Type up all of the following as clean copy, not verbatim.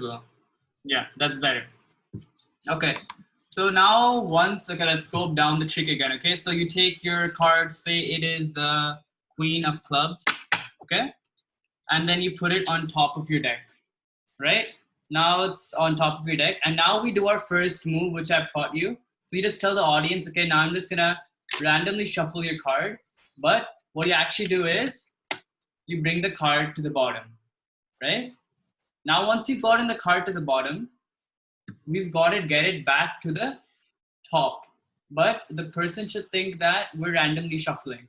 Well, yeah, that's better. Okay. So now okay, let's go down the trick again. Okay. So you take your card, say it is the Queen of Clubs. Okay. And then you put it on top of your deck, right? Now it's on top of your deck. And now we do our first move, which I've taught you. So you just tell the audience, okay, now I'm just gonna randomly shuffle your card. But what you actually do is you bring the card to the bottom, right? Now, once you've gotten the card to the bottom, we've got to get it back to the top. But the person should think that we're randomly shuffling.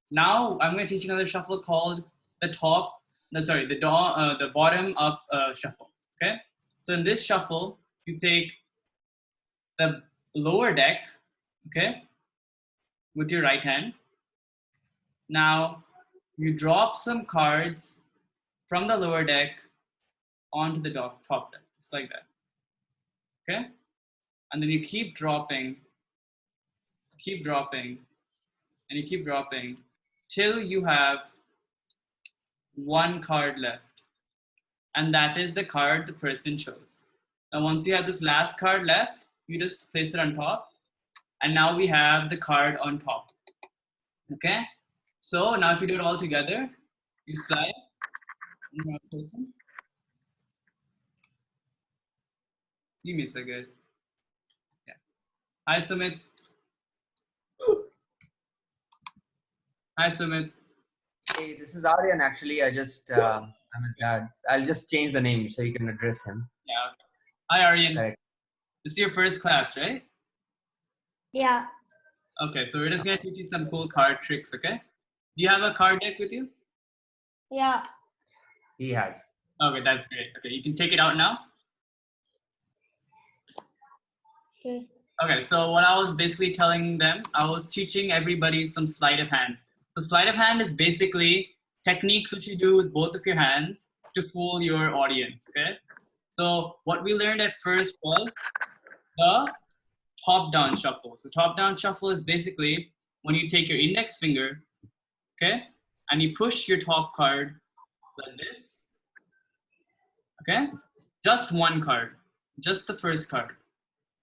Now, I'm going to teach another shuffle called the bottom up shuffle. Okay. So in this shuffle, you take the lower deck, okay, with your right hand. Now, you drop some cards from the lower deck onto the top deck, just like that. Okay? And then you keep dropping, and you keep dropping till you have one card left. And that is the card the person chose. Now, once you have this last card left, you just place it on top. And now we have the card on top. Okay? So now if you do it all together, you slide. Person. Give me a second. Yeah. Hi, Sumit. Hi, Sumit. Hey, this is Aryan. Actually, I'm his dad. I'll just change the name so you can address him. Yeah. Hi, Aryan. Correct. This is your first class, right? Yeah. Okay, so we're just gonna teach you some cool card tricks, okay? Do you have a card deck with you? Yeah. He has. Okay, that's great. Okay, you can take it out now. Okay. Okay, so what I was basically telling them, I was teaching everybody some sleight of hand. So sleight of hand is basically techniques which you do with both of your hands to fool your audience, okay? So what we learned at first was the top-down shuffle. So top-down shuffle is basically when you take your index finger, okay, and you push your top card like this, okay? Just one card, just the first card.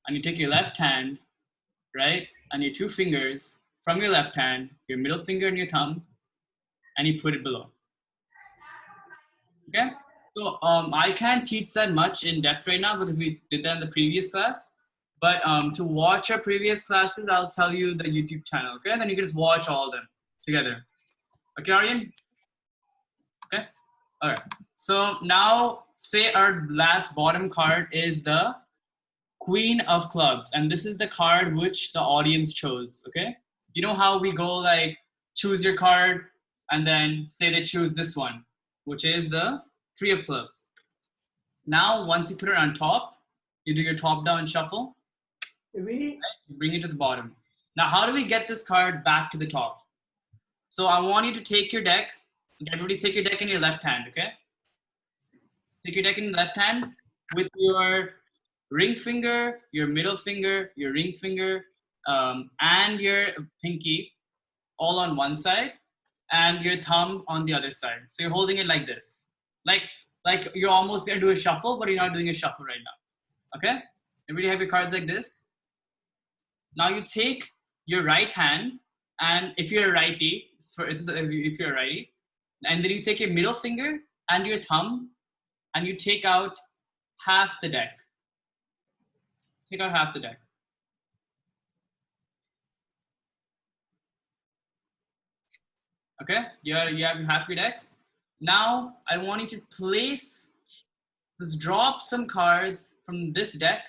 And you take your left hand, right, and your two fingers from your left hand, your middle finger and your thumb, and you put it below. Okay? So I can't teach that much in depth right now because we did that in the previous class. But to watch our previous classes, I'll tell you the YouTube channel, okay? Then you can just watch all of them together. Okay, Aryan? Okay? All right. So now say our last bottom card is the Queen of Clubs. And this is the card which the audience chose, okay? You know how we go like choose your card and then say they choose this one, which is the Three of Clubs. Now, once you put it on top, you do your top-down shuffle. Right? You bring it to the bottom. Now, how do we get this card back to the top? So I want you to take your deck. Everybody take your deck in your left hand, okay? Take your deck in your left hand with your ring finger, your middle finger, your ring finger, and your pinky all on one side and your thumb on the other side. So you're holding it like this. Like you're almost gonna do a shuffle, but you're not doing a shuffle right now. Okay? Everybody have your cards like this. Now you take your right hand, and if you're a righty, if you're a righty, and then you take your middle finger and your thumb, and you take out half the deck. Take out half the deck. Okay, you have half your deck. Now I want you to drop some cards from this deck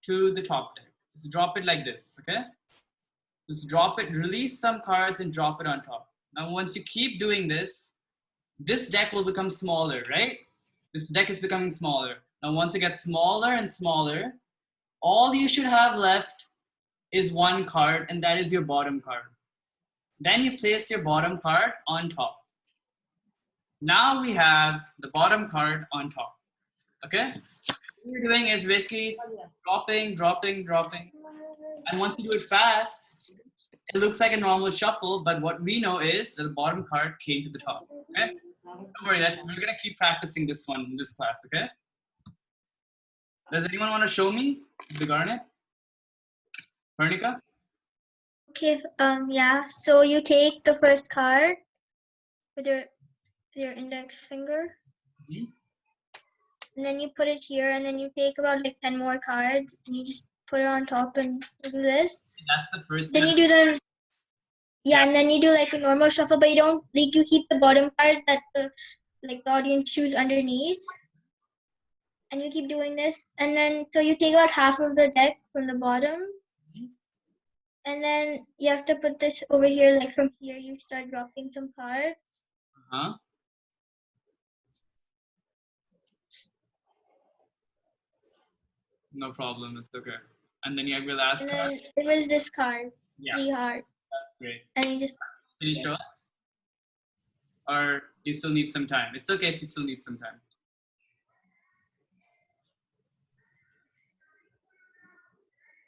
to the top deck. Just drop it like this, okay? Just drop it, release some cards and drop it on top. Now once you keep doing this deck will become smaller, right? This deck is becoming smaller. Now once it gets smaller and smaller, all you should have left is one card, and that is your bottom card. Then you place your bottom card on top. Now we have the bottom card on top, okay? What you're doing is basically dropping, dropping, dropping. And once you do it fast, it looks like a normal shuffle, but what we know is that the bottom card came to the top, okay? Don't worry, we're gonna keep practicing this one in this class, okay? Does anyone want to show me the garnet? Pernica? Okay. Yeah. So you take the first card with your index finger, Mhm. and then you put it here, and then you take about like 10 more cards, and you just put it on top and do this. That's the first Then step. you do the and then you do like a normal shuffle, but you don't like you keep the bottom card that the audience choose underneath, and you keep doing this, and then so you take out half of the deck from the bottom, Mhm. and then you have to put this over here. Like from here, you start dropping some cards. Uh-huh. No problem. It's okay. And then you have your last And card. then it was this card, Yeah, 3 hearts, that's great. and you just Can you show us? Or you still need some time? It's okay if you still need some time.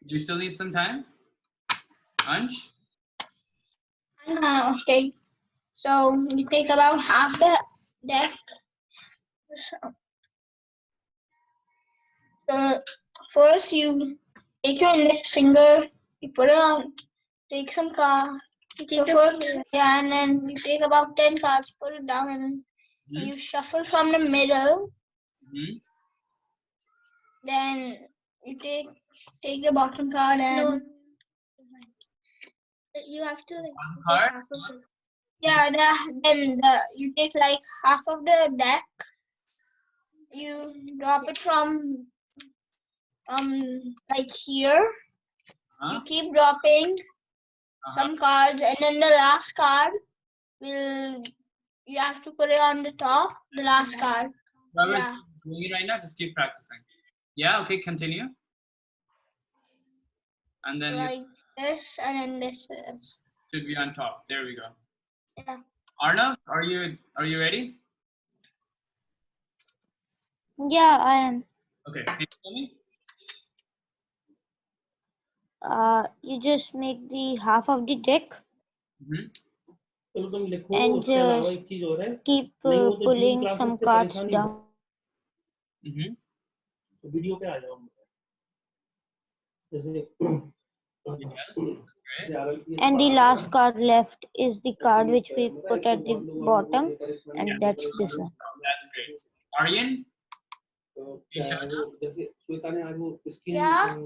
Do you still need some time? Ansh? okay. So you take about half the deck. So first you take your index finger, you put it on, take some cards. You take the first, yeah, and then you take about 10 cards, put it down, and you shuffle from the middle. Mm-hmm. Then you take the bottom card and you have to like One take card. half of the you take like half of the deck. You drop it from like here. Huh? You keep dropping some cards, and then the last card will you have to put it on the top. The last card. Whoever's Yeah. doing it right now, just keep practicing. Yeah, okay, continue. And then Like this, and then this is. should be on top. There we go. Yeah. Arnav, are you ready? Yeah, I am. Okay, can you tell me? You just make the half of the deck Mm-hmm. and just keep pulling some cards down. Mm-hmm. And the last card left is the card which we put at the bottom, and that's this one. That's great. Aryan? Isha? Yeah.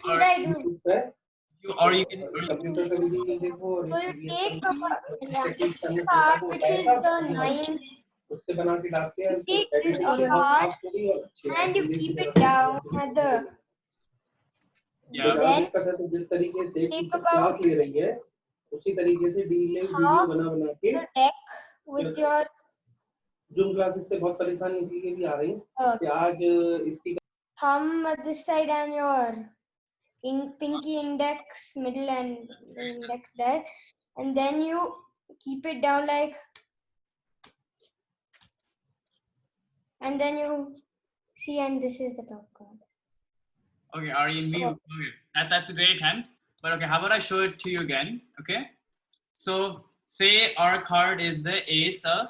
What I do? Or you can So you take the card, which is the 9. You take this card and you keep it down at the. yeah. Then take about half the deck with your thumb at this side and your pinky index middle and the index there, and then you keep it down like, and then you see, and this is the top card. Okay, Aryan, okay. That's a great attempt. But okay, how about I show it to you again? Okay. So say our card is the ace of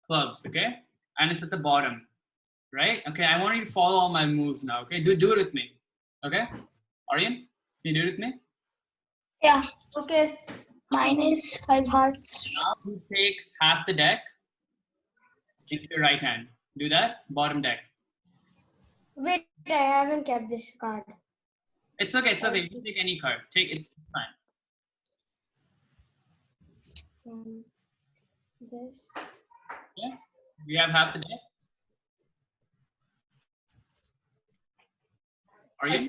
clubs, okay? And it's at the bottom, right? Okay, I want you to follow all my moves now, okay? Do it with me. Okay? Aryan, can you do it with me? Yeah. Okay. Mine is 5 hearts. Now you take half the deck into your right hand. Do that, bottom deck. Wait, I haven't kept this card. It's okay, it's okay. You can take any card. Take it, it's fine. This. Yeah? We have half the deck. Aryan?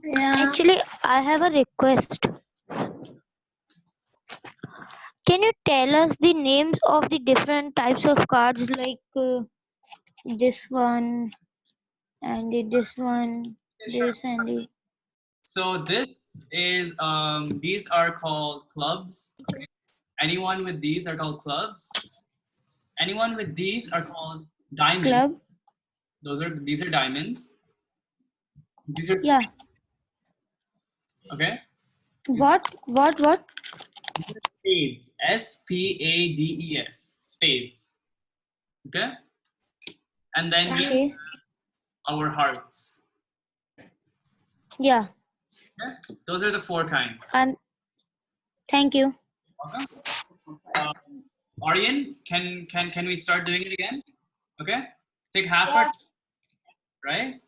Yeah. Actually, I have a request. Can you tell us the names of the different types of cards, like this one and this one, Sure. this and the. So this is these are called clubs. Okay. Anyone with these are called clubs. Anyone with these are called diamonds. Club? These are diamonds. These are Yeah. Okay. What? Spades. S-P-A-D-E-S. Spades. Okay. And then we have Okay. our hearts. Yeah. Okay. Those are the 4 kinds. Thank you. Okay. Aryan, can we start doing it again? Okay. Take half our right.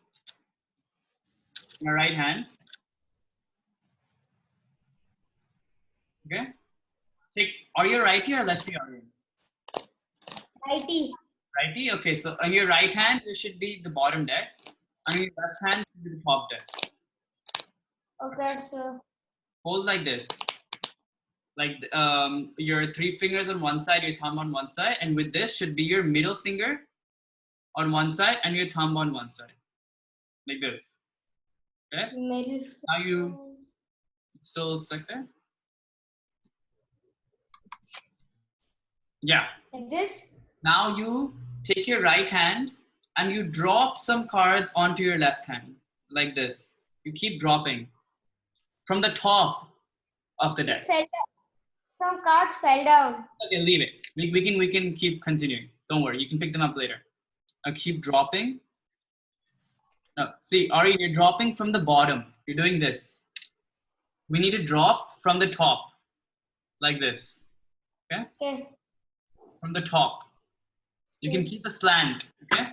Your right hand. Okay. Are you righty or lefty, Aryan? Righty. Righty. Okay. So on your right hand, there should be the bottom deck. On your left hand, should be the top deck. Okay, so. Hold like this. Like your 3 fingers on one side, your thumb on one side, and with this should be your middle finger on one side and your thumb on one side, like this. Okay. Now you still stuck there. Yeah. Like this. Now you take your right hand and you drop some cards onto your left hand, like this. You keep dropping from the top of the deck. Some cards fell down. Okay, leave it. We can keep continuing. Don't worry, you can pick them up later. Now keep dropping. No, see, Ari, you're dropping from the bottom. You're doing this. We need to drop from the top, like this. Okay? Okay. From the top. You can keep a slant. Okay?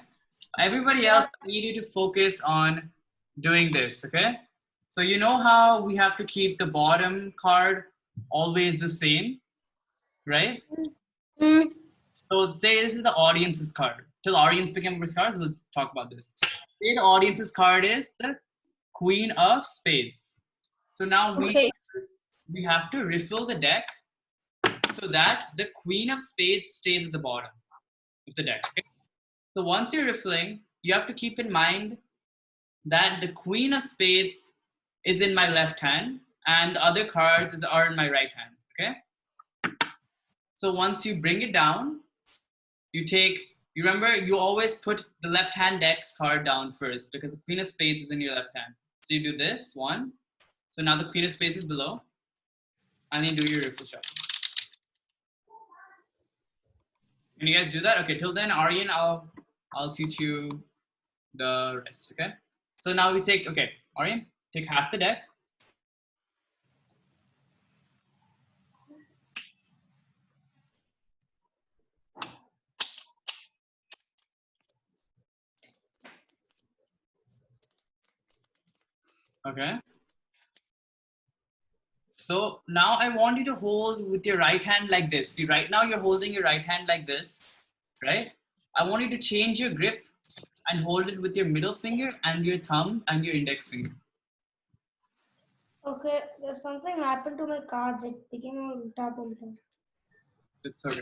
Everybody else, I need you to focus on doing this. Okay? So you know how we have to keep the bottom card always the same, right? So say this is the audience's card. Till audience pick up his cards, we'll talk about this. Say the audience's card is the Queen of Spades. So now we have to refill the deck so that the Queen of Spades stays at the bottom of the deck. Okay? So once you're refilling, you have to keep in mind that the Queen of Spades is in my left hand and the other cards are in my right hand. Okay? So once you bring it down, you remember, you always put the left hand deck's card down first because the Queen of Spades is in your left hand. So you do this, 1. So now the Queen of Spades is below. And then do your riffle shuffle. Can you guys do that? Okay, till then, Aryan, I'll teach you the rest, okay? So now we take, okay, Aryan, take half the deck. Okay. So now I want you to hold with your right hand like this. See, right now you're holding your right hand like this, right? I want you to change your grip and hold it with your middle finger and your thumb and your index finger. Okay, there's something happened to my cards. It became a ulta pulta. It's okay.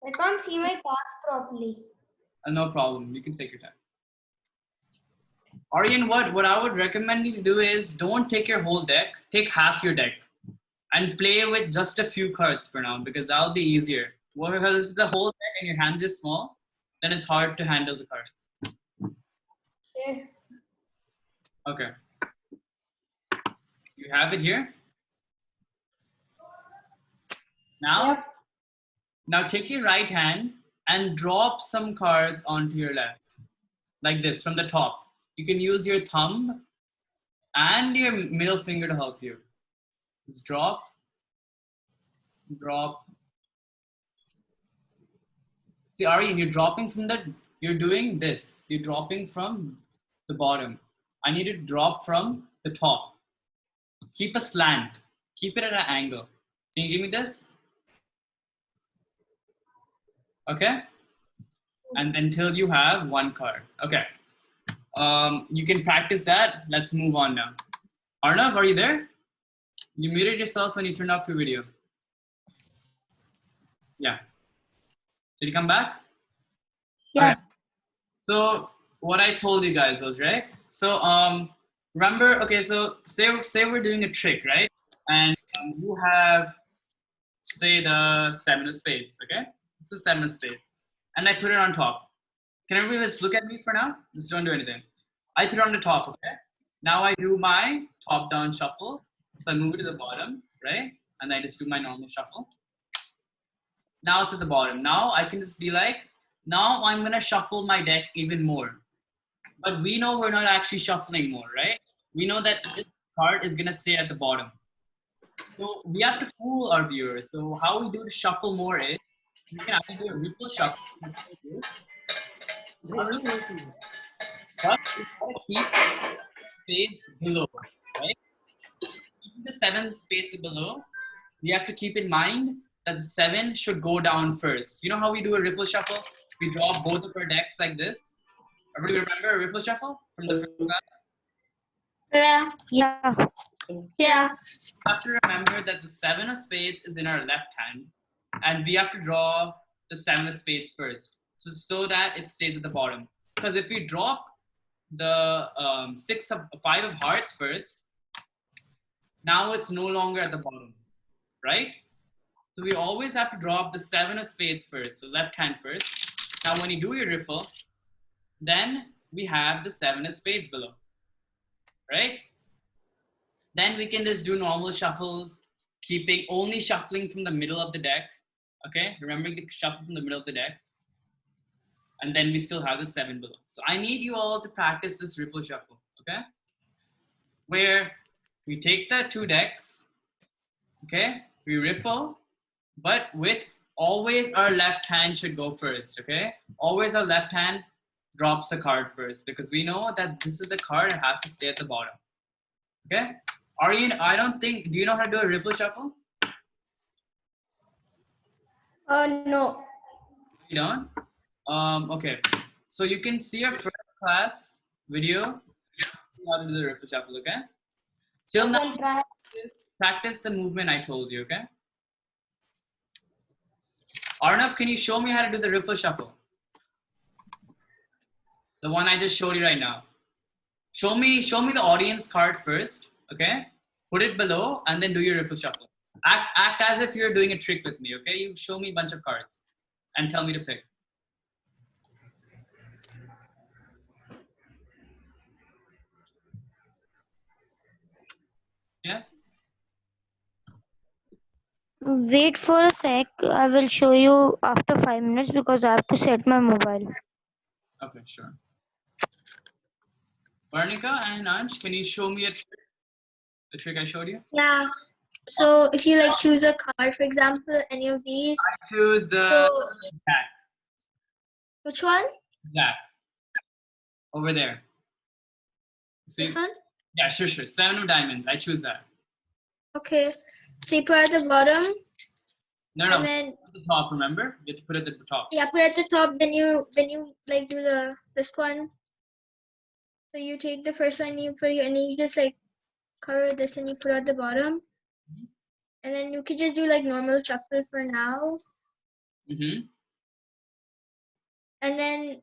I can't see my cards properly. No problem. You can take your time. Aryan, what I would recommend you to do is don't take your whole deck. Take half your deck and play with just a few cards for now because that'll be easier. Well, because if the whole deck and your hands are small, then it's hard to handle the cards. Okay. Okay. You have it here. Now, Yep. now take your right hand and drop some cards onto your left, like this from the top. You can use your thumb and your middle finger to help you. Just drop, drop. See, Aryan, you're dropping from you're doing this. You're dropping from the bottom. I need to drop from the top. Keep a slant. Keep it at an angle. Can you give me this? Okay. And until you have one card. Okay. You can practice that. Let's move on now. Arnav, are you there? You muted yourself and you turned off your video. Yeah. Did you come back? Yeah. Okay. So what I told you guys was, right? So remember, okay, so say we're doing a trick, right? And you have, say, the 7 of spades, okay? It's the 7 of spades. And I put it on top. Can everybody just look at me for now? Just don't do anything. I put it on the top, okay? Now I do my top-down shuffle. So I move it to the bottom, right? And I just do my normal shuffle. Now it's at the bottom. Now I can just be like, now I'm gonna shuffle my deck even more. But we know we're not actually shuffling more, right? We know that this card is gonna stay at the bottom. So we have to fool our viewers. So how we do to shuffle more is, we can actually do a ripple shuffle. But we gotta keep spades below, right? Keeping the 7 spades below, we have to keep in mind that the 7 should go down first. You know how we do a riffle shuffle? We draw both of our decks like this. Everybody remember a riffle shuffle from the first class? Yeah. Yeah. Yeah. We have to remember that the 7 of spades is in our left hand, and we have to draw the 7 of spades first, so that it stays at the bottom. Because if we drop the 5 of hearts first, now it's no longer at the bottom, right? So we always have to drop the 7 of spades first, so left hand first. Now when you do your riffle, then we have the 7 of spades below, right? Then we can just do normal shuffles, keeping only shuffling from the middle of the deck. Okay, remembering to shuffle from the middle of the deck. And then we still have the 7 below. So I need you all to practice this riffle shuffle, okay? Where we take the 2 decks, okay? We riffle, but with always our left hand should go first, okay? Always our left hand drops the card first, because we know that this is the card that has to stay at the bottom, okay? Aryan, I don't think, do you know how to do a riffle shuffle? No. You don't? Okay. So you can see our first class video how to do the riffle shuffle, okay? Till now, practice the movement I told you, okay? Arnav, can you show me how to do the riffle shuffle? The one I just showed you right now. Show me the audience card first, okay? Put it below and then do your riffle shuffle. Act as if you're doing a trick with me, okay? You show me a bunch of cards and tell me to pick. Yeah? Wait for a sec. I will show you after 5 minutes because I have to set my mobile. Okay, sure. Varnika and Ansh, can you show me the trick I showed you? Yeah. So if you like choose a card, for example, any of these. I choose the So, jack. which one? Jack. Over there. See? This one? Yeah, sure. 7 of diamonds. I choose that. Okay. So you put at the bottom. No. And then At the top, remember? You have to put it at the top. yeah, put at the top. Then you like do this one. So you take the first one and you just like cover this and you put at the bottom. And then you could just do like normal shuffle for now. Mm-hmm. And then,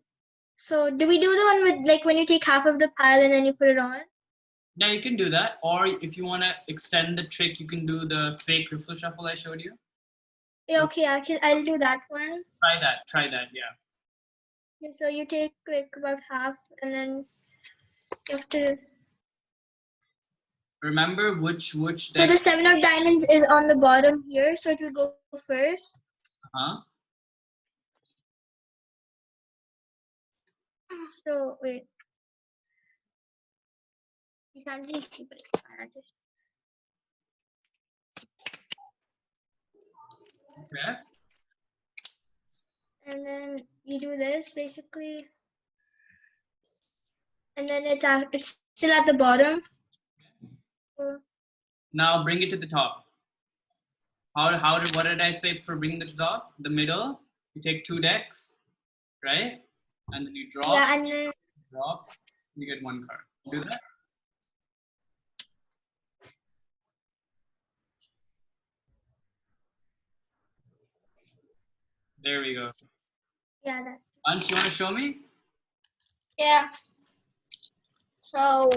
so do we do the one with like when you take half of the pile and then you put it on? Yeah, you can do that. Or if you want to extend the trick, you can do the fake riffle shuffle I showed you. Yeah, okay, I'll do that one. Try that, yeah. Yeah, so you take like about half and then you have to. Remember which So deck. the 7 of diamonds is on the bottom here, so it will go first. Uh-huh. So wait. You can't really see, but Okay. and then you do this basically. And then it's still at the bottom. So, Now bring it to the top. What did I say for bringing it to the top? The middle. You take 2 decks, right? And then you drop. yeah, and then Drop. You get 1 card. Do that. There we go. yeah, that. Ansh, you want to show me? Yeah. So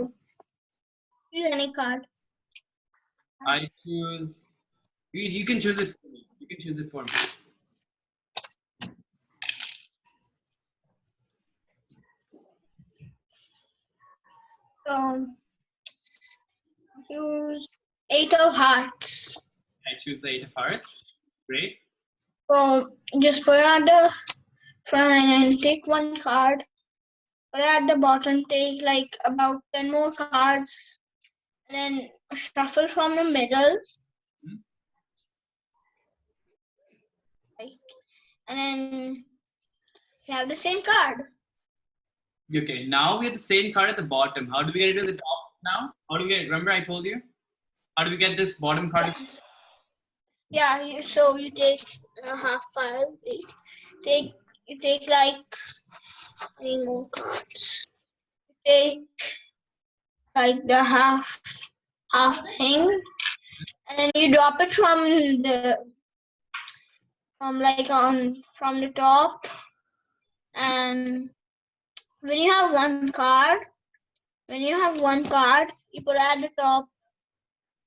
choose any card. I choose. You can choose it for me. You can choose it for me. Choose 8 of hearts. I choose the 8 of hearts. Great. So just put it at the front and take one card. Put it at the bottom. Take like about 10 more cards, and then shuffle from the middle. Hmm. And then you have the same card. Okay, now we have the same card at the bottom. How do we get it to the top now? How do we get it? Remember I told you? How do we get this bottom card? Yeah, so you take a half pile. You take like 3 more cards. You take like the half thing, and then you drop it from the top. And when you have one card, you put it at the top.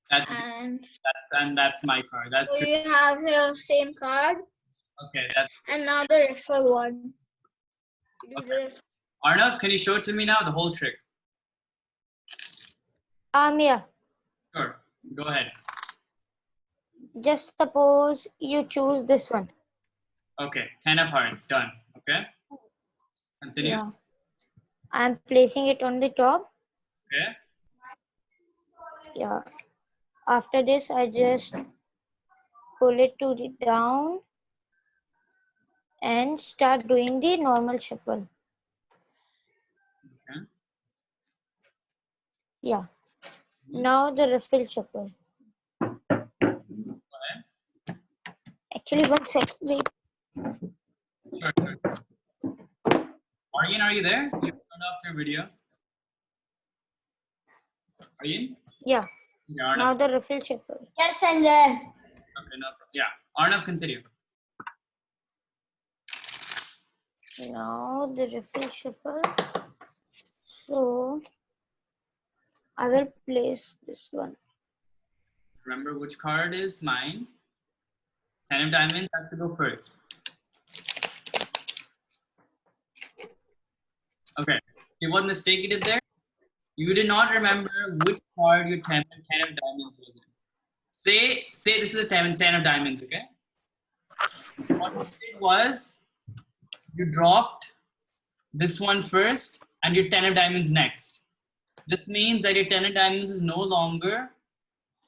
That's my card. That's So you have the same card. okay. And now the riffle one. Okay. Arnav, can you show it to me now? The whole trick. Yeah. Sure. Go ahead. Just suppose you choose this one. Okay. 10 of hearts. Done. Okay. Continue. Yeah. I'm placing it on the top. Okay. Yeah. After this, I just pull it to the down and start doing the normal shuffle. Okay. Yeah. Now the riffle shuffle. Go ahead. Actually, 1 second. Wait. Sure. Aryan, are you there? You turned off your video. Aryan? Yeah. Yeah, Arnav. Now the riffle shuffle. Yes, and there. Okay, no problem. Yeah. Arnav, continue. Now the riffle shuffle. So I will place this one. Remember which card is mine. 10 of diamonds has to go first. Okay. See what mistake you did there? You did not remember which card your 10 of diamonds was in. Say this is a 10 of diamonds, okay? What you did was you dropped this one first and your 10 of diamonds next. This means that your 10 of diamonds is no longer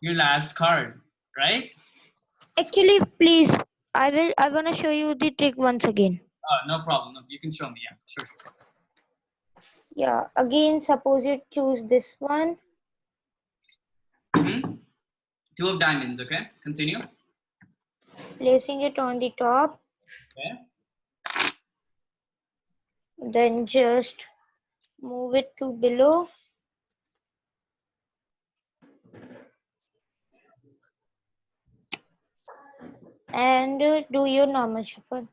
your last card, right? Actually, please, I wanna show you the trick once again. No problem. No, you can show me. Yeah, sure. Yeah, again, suppose you choose this one. Mm-hmm. 2 of diamonds, okay? Continue. Placing it on the top. Okay. Then just move it to below. And do your normal shuffle.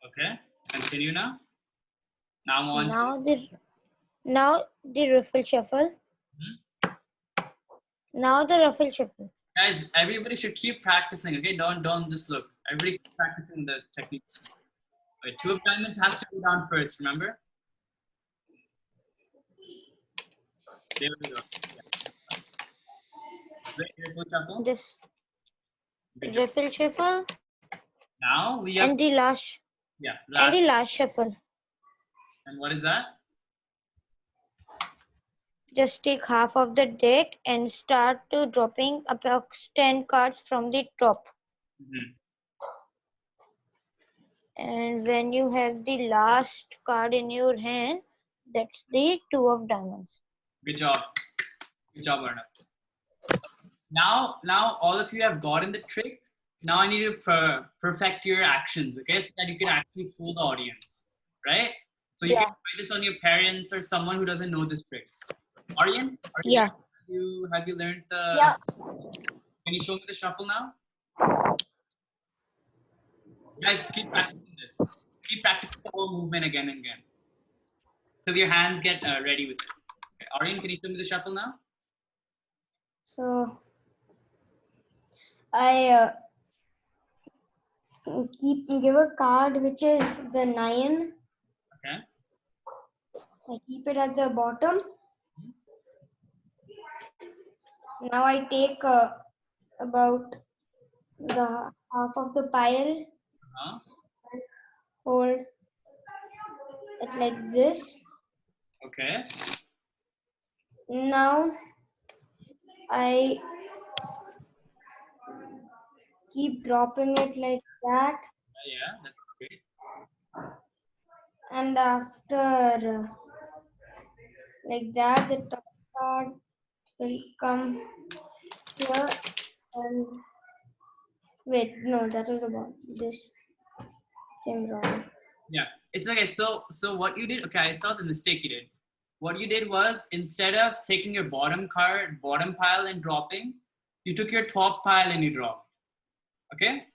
Okay. Continue now. Now I'm on. Now the riffle shuffle. Mm-hmm. Now the ruffle shuffle. Guys, everybody should keep practicing, okay? Don't just look. Everybody keep practicing the technique. Wait, 2 of diamonds has to go down first, remember? There we go. Yeah. Very careful shuffle. This Good job. riffle shuffle. Now we have And the last. yeah. And the last shuffle. And what is that? Just take half of the deck and start dropping approx 10 cards from the top. Mm-hmm. And when you have the last card in your hand, that's the 2 of diamonds. Good job. Good job, Arnav. Now all of you have gotten the trick. Now I need to perfect your actions, okay? So that you can actually fool the audience, right? So you can try this on your parents or someone who doesn't know this trick. Aryan? Yeah. Have you learned the... Yeah. Can you show me the shuffle now? Guys, keep practicing this. Keep practicing the whole movement again and again. Till your hands get ready with it. Okay. Aryan, can you show me the shuffle now? So I give a card which is the 9. Okay. I keep it at the bottom. Now I take about the half of the pile, Huh? hold it like this. Okay. Now I keep dropping it like that, Yeah, that's great. and after like that, the top card will come here. And wait, no, that was about this came wrong. Yeah, it's okay. So what you did? Okay, I saw the mistake you did. What you did was, instead of taking your bottom pile and dropping, you took your top pile and you dropped. Okay.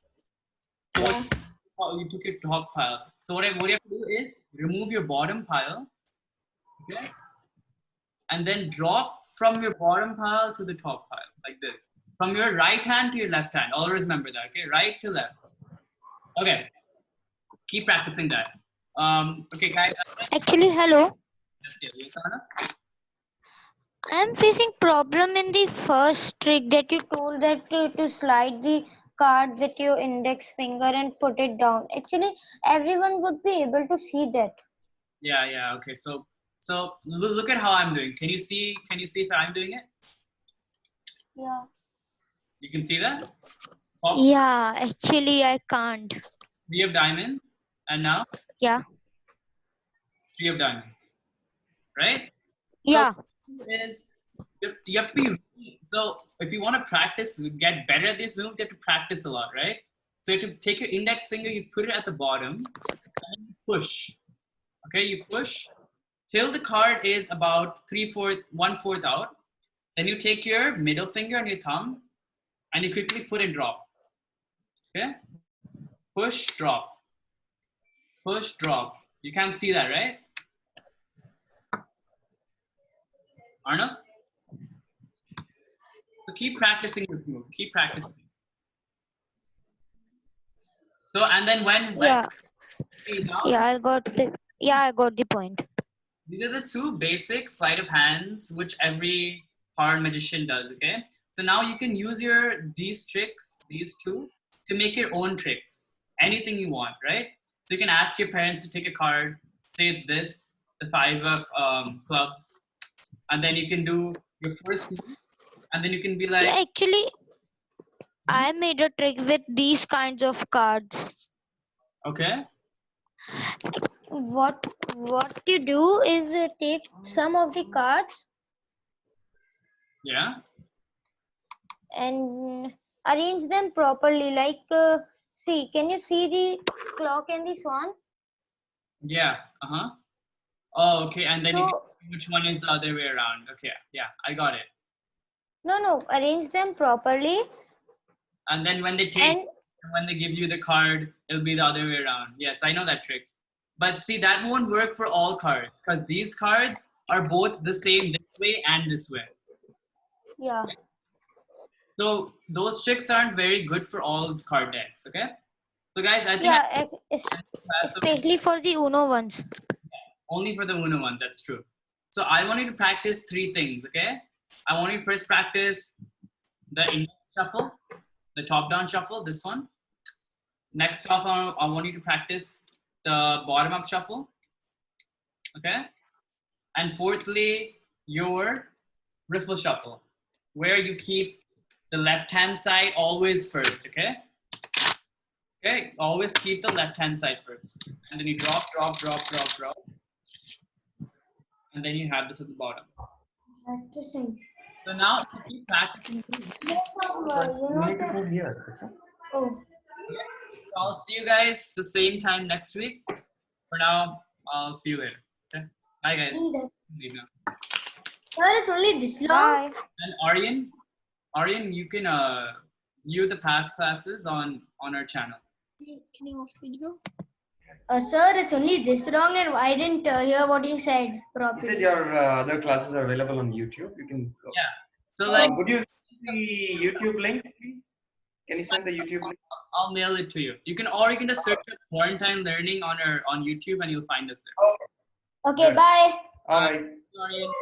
So Yeah. you took your top pile. So what you have to do is remove your bottom pile. Okay. And then drop from your bottom pile to the top pile like this. From your right hand to your left hand. Always remember that. Okay, right to left. Okay. Keep practicing that. Okay, guys. Actually, hello. Yes, Anna? I'm facing problem in the first trick that you told that to slide the card with your index finger and put it down. Actually, everyone would be able to see that. Yeah. Okay. So look at how I'm doing. Can you see if I'm doing it? Yeah. You can see that? Top Yeah, actually, I can't. 3 of diamonds, and now Yeah. 3 of diamonds, right? Yeah. So is you have to be, so if you want to practice, get better at these moves, you have to practice a lot, right? So you have to take your index finger, you put it at the bottom, and then you push. Okay, you push till the card is about 1/4 out. Then you take your middle finger and your thumb, and you quickly put and drop. Okay, push, drop, push, drop. You can't see that, right? Arnav? So keep practicing this move. Keep practicing. So and then when Yeah. now Yeah, I got the point. these are the 2 basic sleight of hands which every card magician does. Okay. So now you can use these tricks, these 2, to make your own tricks. Anything you want, right? So you can ask your parents to take a card. Say it's this, the 5 of clubs, and then you can do your first move, and then you can be like, Yeah, actually, I made a trick with these kinds of cards. okay, What you do is take some of the cards yeah, and arrange them properly. Like, see, can you see the clock and the swan? yeah, oh, okay, and then you can So, see which one is the other way around. Okay, yeah, I got it. no, arrange them properly. And then when they give you the card, it'll be the other way around. Yes, I know that trick. But see, that won't work for all cards because these cards are both the same this way and this way. Yeah. So those tricks aren't very good for all card decks. Okay. So guys, I think Yeah, especially for the Uno ones. only for the Uno ones. That's true. So I want you to practice 3 things. Okay. I want you to first practice the index shuffle, the top-down shuffle. This one. Next off, I want you to practice the bottom-up shuffle. Okay. And fourthly, your riffle shuffle, where you keep the left-hand side always first. Okay. Okay. Always keep the left-hand side first, and then you drop. And then you have this at the bottom. Practicing. So now to keep practicing, Oh. I'll see you guys the same time next week. For now, I'll see you later. Okay? Bye guys. Leave now. Sir, it's only this long. Bye. And Aryan, you can view the past classes on our channel. Can you off video? Sir, it's only this long, and I didn't hear what you said He properly. said your other classes are available on YouTube. You can go. Yeah. So like, Would you send the YouTube link, please? Can you send the YouTube link? I'll mail it to you. You can just search up quarantine learning on YouTube and you'll find us there. Okay. Okay, bye. All right. Aryan.